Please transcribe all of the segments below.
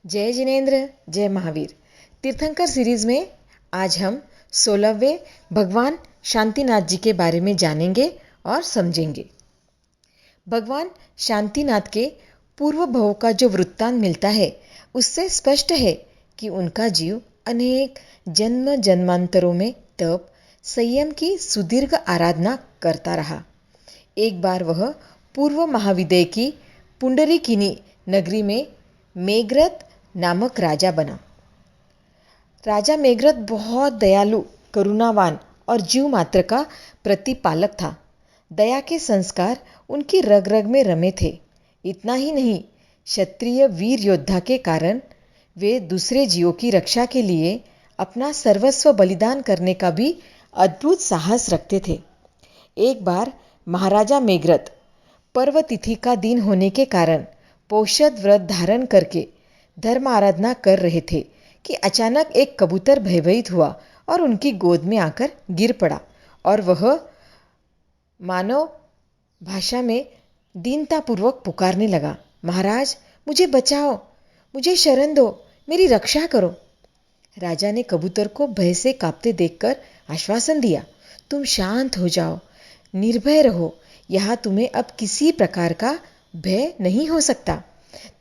जय जिनेन्द्र, जय महावीर। तीर्थंकर सीरीज में आज हम 16वें भगवान शांतिनाथ जी के बारे में जानेंगे और समझेंगे। भगवान शांतिनाथ के पूर्व भव का जो वृत्तांत मिलता है उससे स्पष्ट है कि उनका जीव अनेक जन्म जन्मांतरों में तप संयम की सुदीर्घ आराधना करता रहा। एक बार वह पूर्व महाविदय की पुंडरीकिनी नगरी में मेघरथ नामक राजा बना। राजा मेघरथ बहुत दयालु, करुणावान और जीव मात्र का प्रतिपालक था। दया के संस्कार उनकी रग रग में रमे थे। इतना ही नहीं, क्षत्रिय वीर योद्धा के कारण वे दूसरे जीवों की रक्षा के लिए अपना सर्वस्व बलिदान करने का भी अद्भुत साहस रखते थे। एक बार महाराजा मेघरथ पर्व तिथि का दिन होने के कारण पौषध व्रत धारण करके धर्म आराधना कर रहे थे कि अचानक एक कबूतर भयभीत हुआ और उनकी गोद में आकर गिर पड़ा और वह मानव भाषा में दीनतापूर्वक पुकारने लगा, महाराज मुझे बचाओ, मुझे शरण दो, मेरी रक्षा करो। राजा ने कबूतर को भय से कांपते देखकर आश्वासन दिया, तुम शांत हो जाओ, निर्भय रहो, यहाँ तुम्हें अब किसी प्रकार का भय नहीं हो सकता।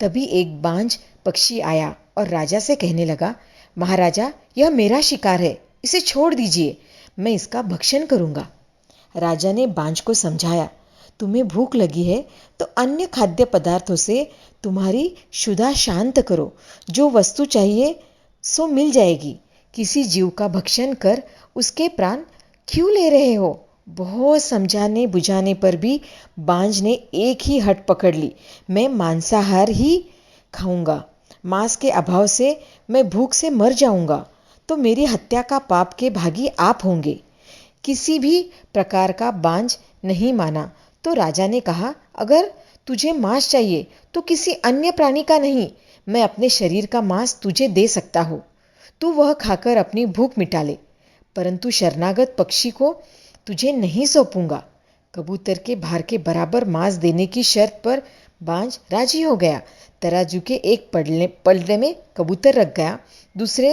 तभी एक बांझ पक्षी आया और राजा से कहने लगा, महाराजा यह मेरा शिकार है, इसे छोड़ दीजिए, मैं इसका भक्षण करूंगा। राजा ने बांझ को समझाया, तुम्हें भूख लगी है तो अन्य खाद्य पदार्थों से तुम्हारी क्षुधा शांत करो, जो वस्तु चाहिए सो मिल जाएगी। किसी जीव का भक्षण कर उसके प्राण क्यों ले रहे हो? बहुत समझाने बुझाने पर भी बांझ ने एक ही हट पकड़ ली, मैं मांसाहार ही खाऊंगा, मांस के अभाव से मैं भूख से मर जाऊंगा, तो मेरी हत्या का पाप के भागी आप होंगे। किसी भी प्रकार का बांझ नहीं माना तो राजा ने कहा, अगर तुझे मांस चाहिए तो किसी अन्य प्राणी का नहीं, मैं अपने शरीर का मांस तुझे दे सकता हूँ, तू वह खाकर अपनी भूख मिटा ले, परंतु शरणागत पक्षी को तुझे नहीं सौंपूंगा। कबूतर के भार के बराबर मांस देने की शर्त पर बांझ राजी हो गया। तराजू के एक पलड़े में कबूतर रख गया, दूसरे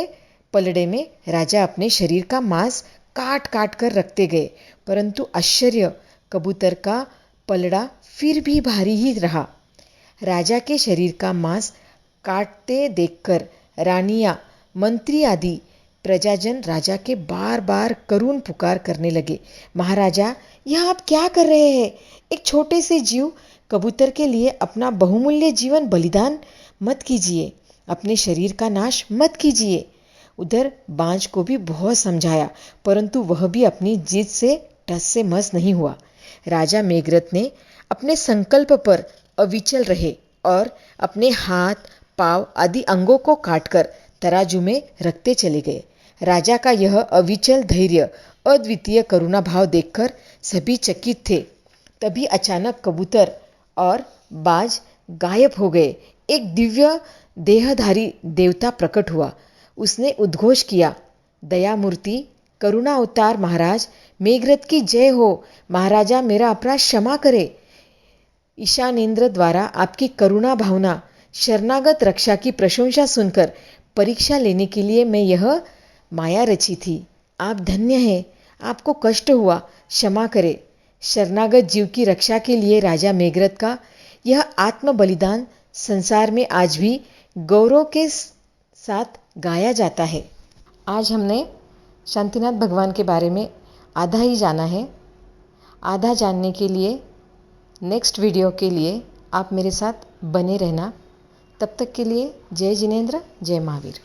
पलड़े में राजा अपने शरीर का मांस काट काट कर रखते गए, परंतु आश्चर्य, कबूतर का पलड़ा फिर भी भारी ही रहा। राजा के शरीर का मांस काटते देखकर रानियां, मंत्री आदि प्रजाजन राजा के बार बार करुण पुकार करने लगे, महाराजा यह आप क्या कर रहे हैं? एक छोटे से जीव कबूतर के लिए अपना बहुमूल्य जीवन बलिदान मत कीजिए, अपने शरीर का नाश मत कीजिए। उधर बांझ को भी बहुत समझाया, परंतु वह भी अपनी जिद से टस से मस नहीं हुआ। राजा मेघरथ ने अपने संकल्प पर अविचल रहे और अपने हाथ पांव आदि अंगों को काटकर तराजू में रखते चले गए। राजा का यह अविचल धैर्य, अद्वितीय करुणा भाव देखकर सभी चकित थे। तभी अचानक कबूतर और बाज गायब हो गए। एक दिव्य देहधारी देवता प्रकट हुआ। उसने उद्घोष किया, दयामूर्ति करुणा अवतार महाराज मेघरथ की जय हो, महाराजा मेरा अपराध क्षमा करे। ईशानेन्द्र द्वारा आपकी करुणा भावना शरणागत रक्षा की प्रशंसा सुनकर परीक्षा लेने के लिए मैं यह माया रची थी। आप धन्य हैं, आपको कष्ट हुआ, क्षमा करे। शरणागत जीव की रक्षा के लिए राजा मेघरथ का यह आत्म बलिदान संसार में आज भी गौरव के साथ गाया जाता है। आज हमने शांतिनाथ भगवान के बारे में आधा ही जाना है। आधा जानने के लिए नेक्स्ट वीडियो के लिए आप मेरे साथ बने रहना। तब तक के लिए जय जिनेन्द्र, जय महावीर।